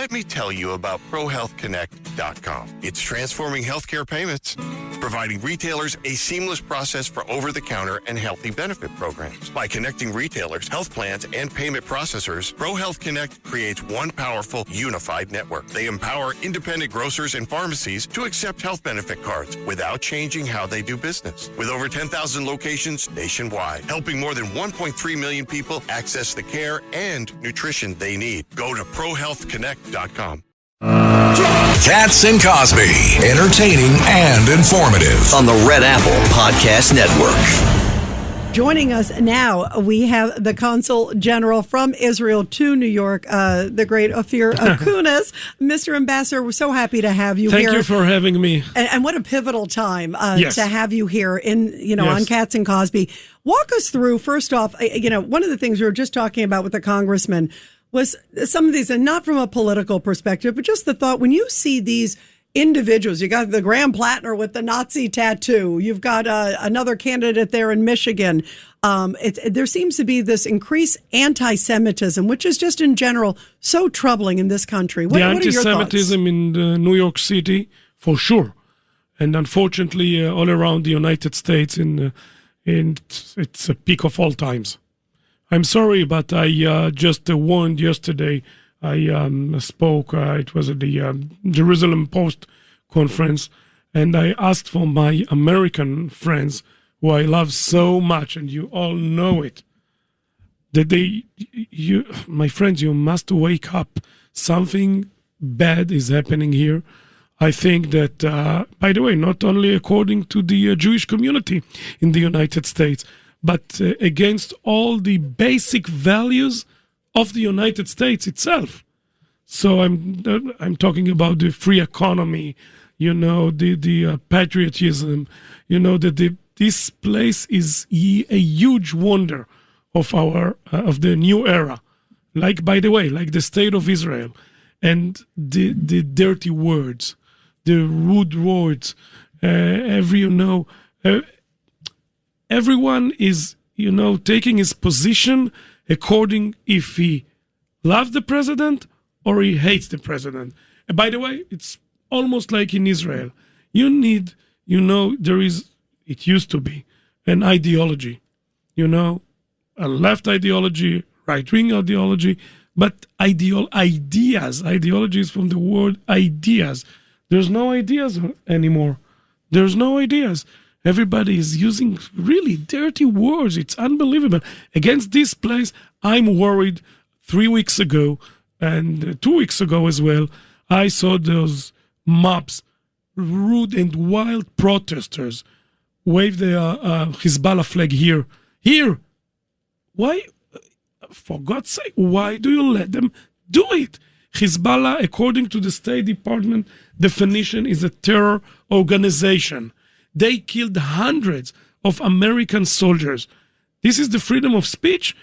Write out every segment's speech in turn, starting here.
Let me tell you about ProHealthConnect.com. It's transforming healthcare payments, providing retailers a seamless process for over-the-counter and healthy benefit programs. By connecting retailers, health plans, and payment processors, ProHealth Connect creates one powerful, unified network. They empower independent grocers and pharmacies to accept health benefit cards without changing how they do business. With over 10,000 locations nationwide, helping more than 1.3 million people access the care and nutrition they need. Go to ProHealthConnect.com. Katz and Cosby, entertaining and informative on the Red Apple Podcast Network. Joining us now, we have the Consul General from Israel to New York, the great Ofir Akunis. Mr. Ambassador, we're so happy to have you here. Thank you for having me. And what a pivotal time Yes. to have you here Yes. on Katz and Cosby. Walk us through, first off, one of the things we were just talking about with the congressman was some of these, and not from a political perspective, but just the thought, when you see these individuals, you got the Graham Plattner with the Nazi tattoo, you've got another candidate there in Michigan. There seems to be this increased anti-Semitism, which is just in general so troubling in this country. What are your thoughts? Anti-Semitism in New York City, for sure. And unfortunately, all around the United States, it's a peak of all times. I'm sorry, but I just warned yesterday. I spoke, it was at the Jerusalem Post conference, and I asked for my American friends, who I love so much, and you all know it, that my friends, you must wake up. Something bad is happening here. I think that, by the way, not only according to the Jewish community in the United States, but against all the basic values of the United States itself. So I'm talking about the free economy, the patriotism, that this place is a huge wonder of of the new era. Like, by the way, like the state of Israel, and the dirty words, the rude words, everyone is, taking his position according if he loves the president or he hates the president. And by the way, it's almost like in Israel. You need, it used to be an ideology, a left ideology, right-wing ideology, but ideas. Ideology is from the word ideas. There's no ideas anymore. There's no ideas. Everybody is using really dirty words. It's unbelievable. Against this place, I'm worried. 3 weeks ago, and 2 weeks ago as well, I saw those mobs, rude and wild protesters, wave the Hezbollah flag here. Here! Why, for God's sake, why do you let them do it? Hezbollah, according to the State Department definition, is a terror organization. They killed hundreds of American soldiers. This is the freedom of speech?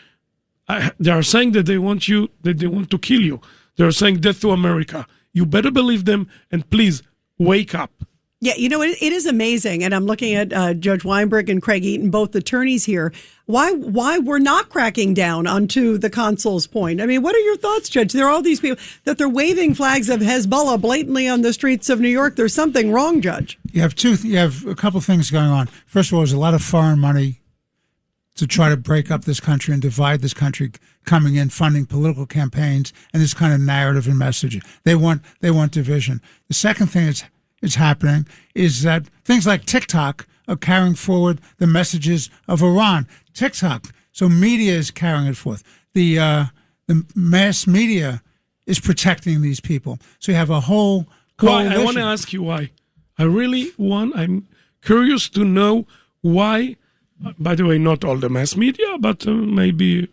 They are saying that they want to kill you. They are saying death to America. You better believe them, and please wake up. Yeah, it is amazing, and I'm looking at Judge Weinberg and Craig Eaton, both attorneys here. Why we're not cracking down onto the consul's point? I mean, what are your thoughts, Judge? There are all these people that they're waving flags of Hezbollah blatantly on the streets of New York. There's something wrong, Judge. You have a couple things going on. First of all, there's a lot of foreign money to try to break up this country and divide this country, coming in, funding political campaigns and this kind of narrative and messaging. They want division. The second thing that's happening is that things like TikTok are carrying forward the messages of Iran. TikTok, so media is carrying it forth. The mass media is protecting these people. So you have a whole coalition. Why? I want to ask you why. I'm curious to know why. By the way, not all the mass media, but maybe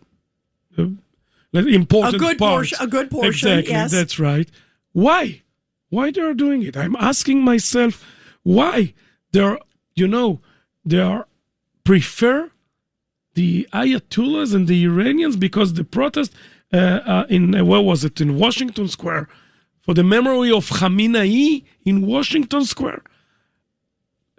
important parts. A good portion, exactly, yes. That's right. Why? Why they are doing it? I'm asking myself why. They prefer the Ayatollahs and the Iranians because the protest in Washington Square for the memory of Khamenei in Washington Square.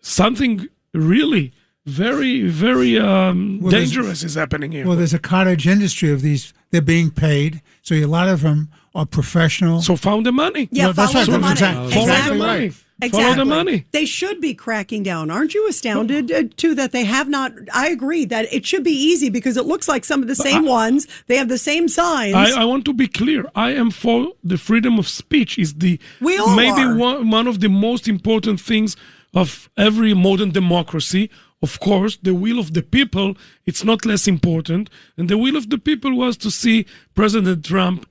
Something really very, very dangerous is happening here. Well, there's a cottage industry of these. They're being paid. So a lot of them are professional. So found the money. Yeah, No, that's follow right. the money. Exactly. Follow Exactly. the money. Exactly. Follow the money. They should be cracking down. Aren't you astounded, too, that they have not? I agree that it should be easy because it looks like some of the same ones. They have the same signs. I want to be clear. I am for the freedom of speech. Is the We all maybe are. one of the most important things of every modern democracy. Of course, the will of the people, it's not less important. And the will of the people was to see President Trump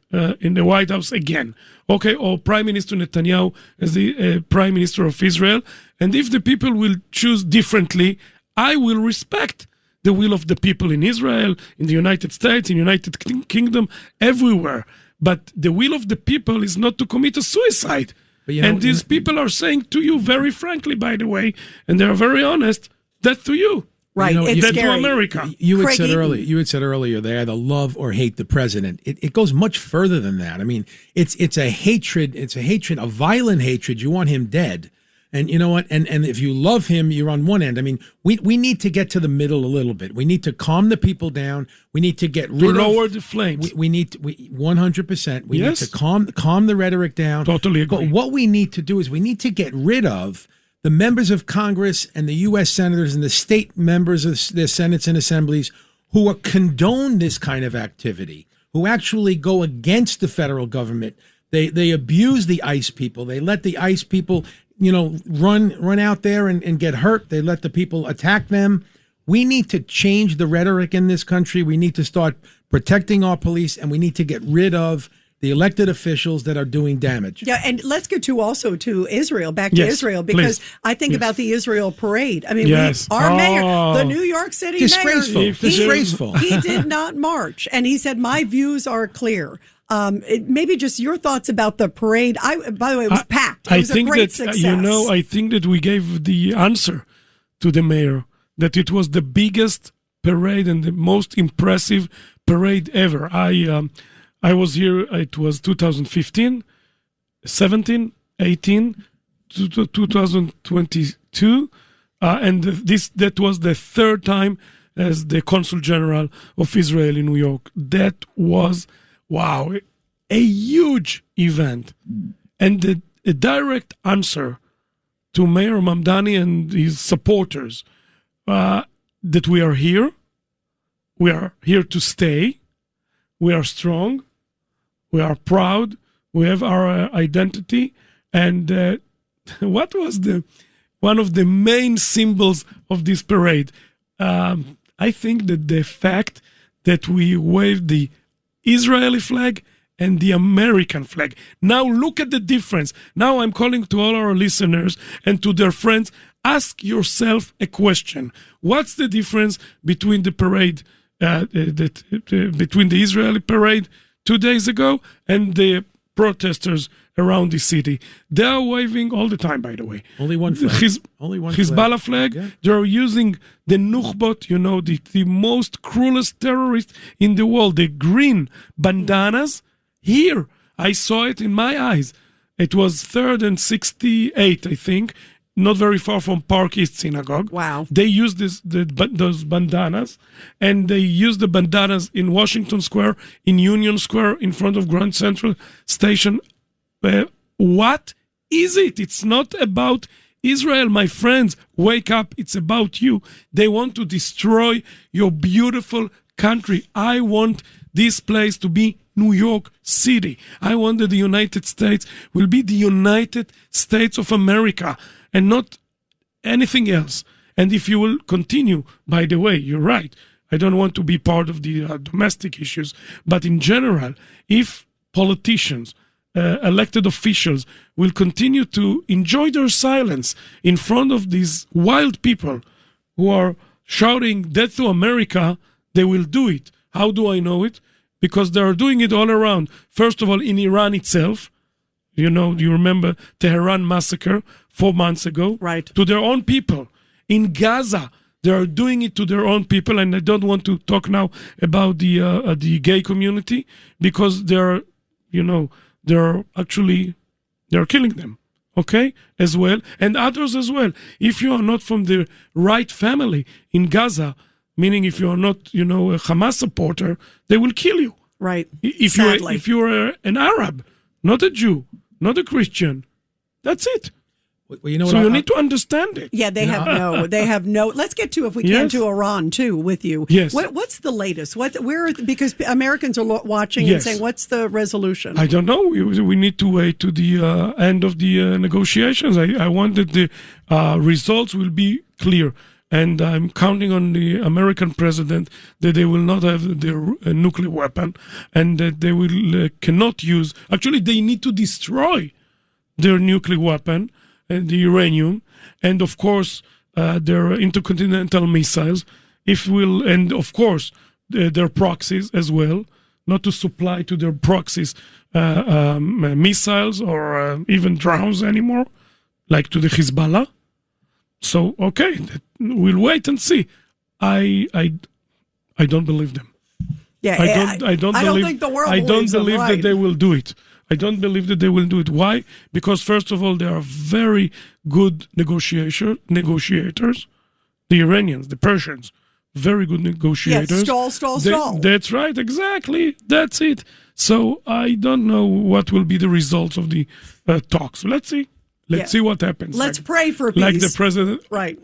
in the White House again. Okay, or Prime Minister Netanyahu as the Prime Minister of Israel. And if the people will choose differently, I will respect the will of the people in Israel, in the United States, in the United Kingdom, everywhere. But the will of the people is not to commit a suicide. But, you know, and these people are saying to you very frankly, by the way, and they're very honest, that to you. right. You know, It's That to scary. America. You had Craig said Eaton. earlier. You had said earlier they either love or hate the president. It goes much further than that. I mean, it's a hatred. It's a hatred, a violent hatred. You want him dead, and you know what? And if you love him, you're on one end. I mean, we need to get to the middle a little bit. We need to calm the people down. We need to get To rid lower of. the flames. We need to 100%. We Yes. need to calm the rhetoric down. Totally agree. But what we need to do is we need to get rid of the members of Congress and the U.S. senators and the state members of the Senates and assemblies who are condone this kind of activity, who actually go against the federal government. They abuse the ICE people. They let the ICE people, run out there and get hurt. They let the people attack them. We need to change the rhetoric in this country. We need to start protecting our police, and we need to get rid of the elected officials that are doing damage. Yeah, and let's get to Israel, back to Yes, Israel, because please. I think about the Israel parade. I mean, Yes. our mayor, Oh. the New York City Disgraceful. mayor, Disgraceful. he did not march, and he said, "My views are clear." Maybe just your thoughts about the parade. By the way, it was packed. It was a great success. I think that we gave the answer to the mayor that it was the biggest parade and the most impressive parade ever. I was here. It was 2015, 17, 18, 2022, and that was the third time as the Consul General of Israel in New York. That was, wow, a huge event. And a direct answer to Mayor Mamdani and his supporters that we are here to stay, we are strong, we are proud, we have our identity. And what was one of the main symbols of this parade? I think that the fact that we waved the Israeli flag and the American flag. Now look at the difference. Now I'm calling to all our listeners and to their friends, ask yourself a question. What's the difference between the parade, between the Israeli parade 2 days ago and the protesters around the city? They are waving all the time, by the way. Only one flag. Only one Hezbollah flag. Yeah. They're using the Nukhbot, the most cruelest terrorist in the world, the green bandanas. Here, I saw it in my eyes. It was 3rd and 68, I think, not very far from Park East Synagogue. Wow. They used those bandanas, and they used the bandanas in Washington Square, in Union Square, in front of Grand Central Station. What is it? It's not about Israel, my friends. Wake up. It's about you. They want to destroy your beautiful country. I want this place to be New York City. I want that the United States will be the United States of America and not anything else. And if you will continue, by the way, you're right. I don't want to be part of the domestic issues, but in general, if politicians, elected officials will continue to enjoy their silence in front of these wild people who are shouting death to America, they will do it. How do I know it? Because they are doing it all around. First of all, in Iran itself, you remember Tehran massacre 4 months ago? Right. To their own people. In Gaza, they are doing it to their own people, and I don't want to talk now about the gay community because they're killing them, okay, as well, and others as well. If you are not from the right family in Gaza, meaning if you are not, a Hamas supporter, they will kill you. Right. If you're an Arab, not a Jew, not a Christian, that's it. Well, you know So what you need to understand it. Yeah, they have no. Let's get to, if we can, Yes. to Iran too with you. Yes. What's the latest? Because Americans are watching and Yes. saying, what's the resolution? I don't know. We need to wait to the end of the negotiations. I want that the results will be clear. And I'm counting on the American president that they will not have their nuclear weapon and that they will cannot use. Actually, they need to destroy their nuclear weapon and the uranium, and of course their intercontinental missiles. And of course their proxies as well. Not to supply to their proxies missiles or even drones anymore, like to the Hezbollah. So okay, we'll wait and see. I don't believe them. Yeah, I don't believe, think the world I don't believes them, believe right. that they will do it. I don't believe that they will do it. Why? Because first of all, they are very good negotiators. The Iranians, the Persians, very good negotiators. Stall. That's right, exactly. That's it. So I don't know what will be the results of the talks. Let's see. Let's see what happens. Let's pray for peace. Like the president. Right.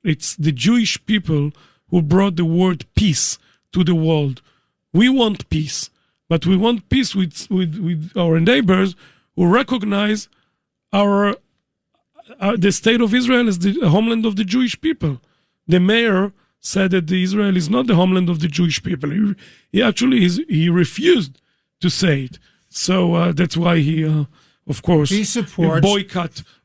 It's the Jewish people who brought the word peace to the world. We want peace, but we want peace with our neighbors who recognize the state of Israel as the homeland of the Jewish people. The mayor said that Israel is not the homeland of the Jewish people. He refused to say it. So that's why he, of course,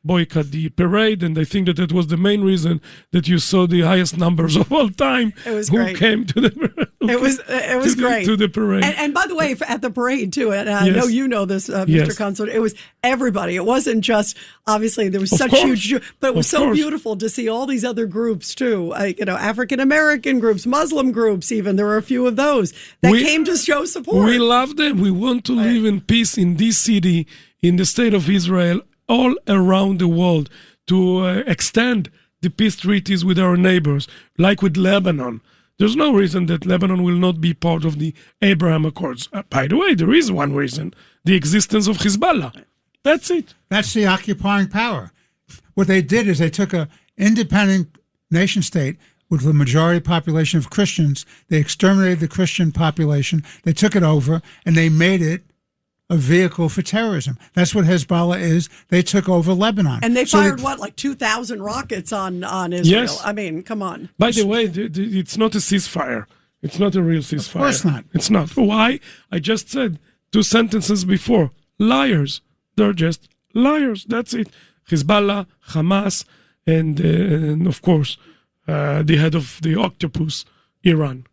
boycott the parade, and I think that was the main reason that you saw the highest numbers of all time. It was who great. Came to the It was great to the parade. And by the way, at the parade too, and I know you know this, Mr. Yes. Consul. It was everybody. It wasn't just obviously there was such course. huge, but it was Of so course. beautiful to see all these other groups too. African American groups, Muslim groups, even there were a few of those that came to show support. We love them. We want to live in peace in this city, in the state of Israel, all around the world, to extend the peace treaties with our neighbors, like with Lebanon. There's no reason that Lebanon will not be part of the Abraham Accords. By the way, there is one reason: the existence of Hezbollah. That's it. That's the occupying power. What they did is they took an independent nation state with the majority population of Christians. They exterminated the Christian population. They took it over and they made it a vehicle for terrorism. That's what Hezbollah is. They took over Lebanon. And they fired, like 2,000 rockets on Israel? Yes. I mean, come on. By the way, it's not a ceasefire. It's not a real ceasefire. Of course not. It's not. Why? I just said 2 sentences before. Liars. They're just liars. That's it. Hezbollah, Hamas, and of course, the head of the octopus, Iran.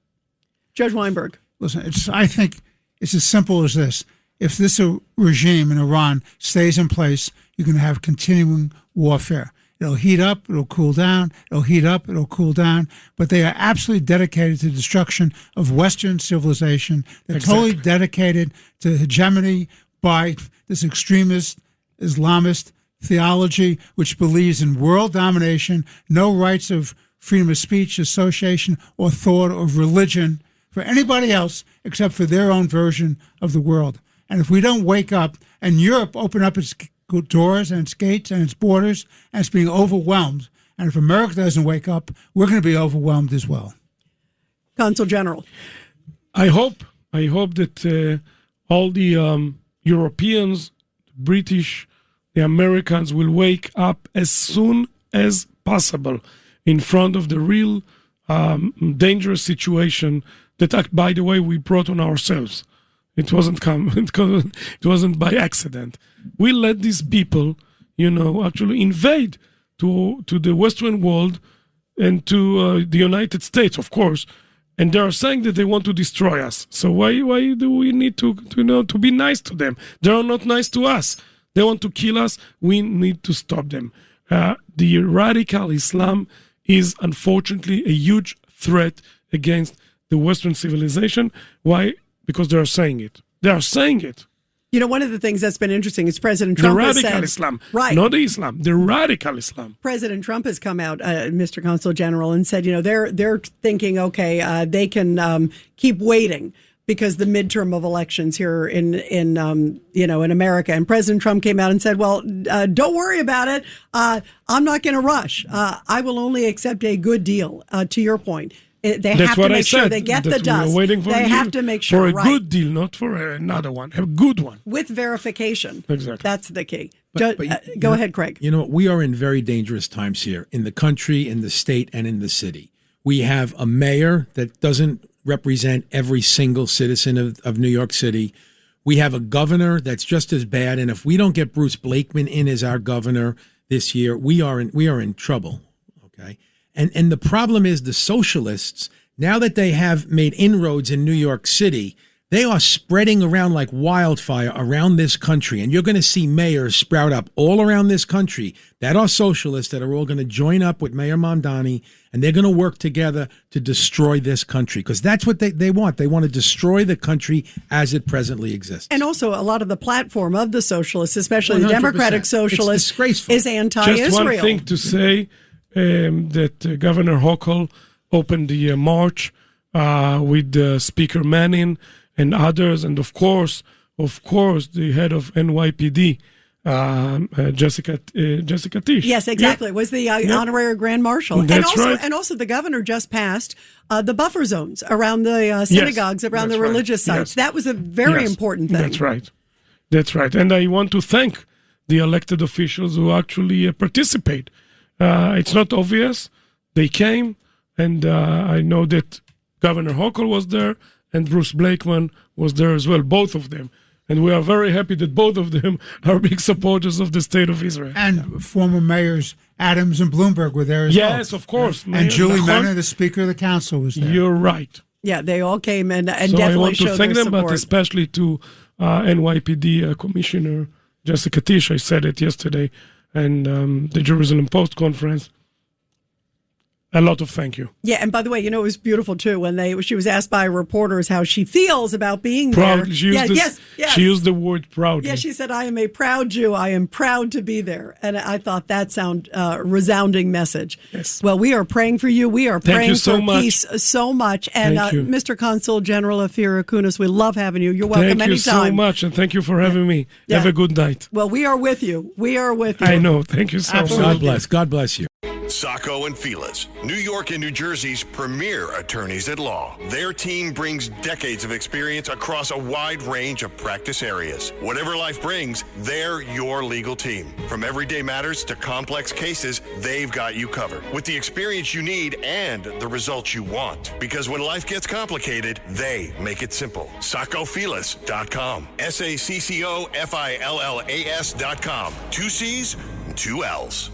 Judge Weinberg. Listen, I think it's as simple as this. If this regime in Iran stays in place, you're going to have continuing warfare. It'll heat up, it'll cool down, it'll heat up, it'll cool down. But they are absolutely dedicated to the destruction of Western civilization. They're totally dedicated to hegemony by this extremist Islamist theology, which believes in world domination, no rights of freedom of speech, association, or thought, or religion for anybody else except for their own version of the world. And if we don't wake up, and Europe open up its doors and its gates and its borders, and it's being overwhelmed, and if America doesn't wake up, we're going to be overwhelmed as well. Consul General. I hope that all the Europeans, British, the Americans will wake up as soon as possible in front of the real dangerous situation that, by the way, we brought on ourselves. It wasn't it wasn't by accident. We let these people, actually invade to the Western world and to the United States, of course. And they are saying that they want to destroy us. So why do we need to be nice to them? They are not nice to us. They want to kill us. We need to stop them. The radical Islam is unfortunately a huge threat against the Western civilization. Why? Because they are saying it. They are saying it. One of the things that's been interesting is President Trump has said... The radical Islam. Right. Not the Islam. The radical Islam. President Trump has come out, Mr. Consul General, and said, they're thinking, okay, they can keep waiting. because the midterm of elections here in America. And President Trump came out and said, well, don't worry about it. I'm not going to rush. I will only accept a good deal, to your point. They have to make sure they get the dust. They have to make sure for a good deal, not for another one, a good one with verification. Exactly, that's the key. But go ahead, Craig. You know, we are in very dangerous times here in the country, in the state, and in the city. We have a mayor that doesn't represent every single citizen of New York City. We have a governor that's just as bad, and if we don't get Bruce Blakeman in as our governor this year, we are in trouble. Okay. And the problem is the socialists, now that they have made inroads in New York City, they are spreading around like wildfire around this country. And you're going to see mayors sprout up all around this country that are socialists that are all going to join up with Mayor Mamdani, and they're going to work together to destroy this country, because that's what they want. They want to destroy the country as it presently exists. And also a lot of the platform of the socialists, especially the 100%. Democratic Socialists, is anti-Israel. Just one thing to say, that Governor Hochul opened the march with Speaker Manning and others, and of course, the head of NYPD, Jessica Tisch. Yes, exactly. Was the honorary grand marshal. That's right. And also the governor just passed the buffer zones around the synagogues, around the religious sites. Yes. That was a very important thing. That's right. And I want to thank the elected officials who actually participate. It's not obvious. They came, and I know that Governor Hochul was there, and Bruce Blakeman was there as well, both of them. And we are very happy that both of them are big supporters of the State of Israel. And former mayors Adams and Bloomberg were there as well. Yes, of course. And Julie Menner, the Speaker of the Council, was there. You're right. Yeah, they all came and So definitely I want to showed thank their them, support. but especially to NYPD Commissioner Jessica Tisch. I said it yesterday, and the Jerusalem Post conference. A lot of thank you. Yeah, and by the way, it was beautiful too when she was asked by reporters how she feels about being Proud. there. Yes. She used the word proud. Yeah, she said, "I am a proud Jew. I am proud to be there." And I thought that sounded resounding message. Yes. Well, we are praying for you. We are praying for peace so much. And Mr. Consul General Ofir Akunis, we love having you. You're welcome anytime. Thank you so much, and thank you for having me. Yeah. Have a good night. Well, we are with you. We are with you. I know. Thank you so much. God bless you. Sacco and Feliz, New York and New Jersey's premier attorneys at law. Their team brings decades of experience across a wide range of practice areas. Whatever life brings, they're your legal team. From everyday matters to complex cases, they've got you covered with the experience you need and the results you want. Because when life gets complicated, they make it simple. SaccoFeliz.com. SACCOFILLAS.com. 2 C's, 2 L's.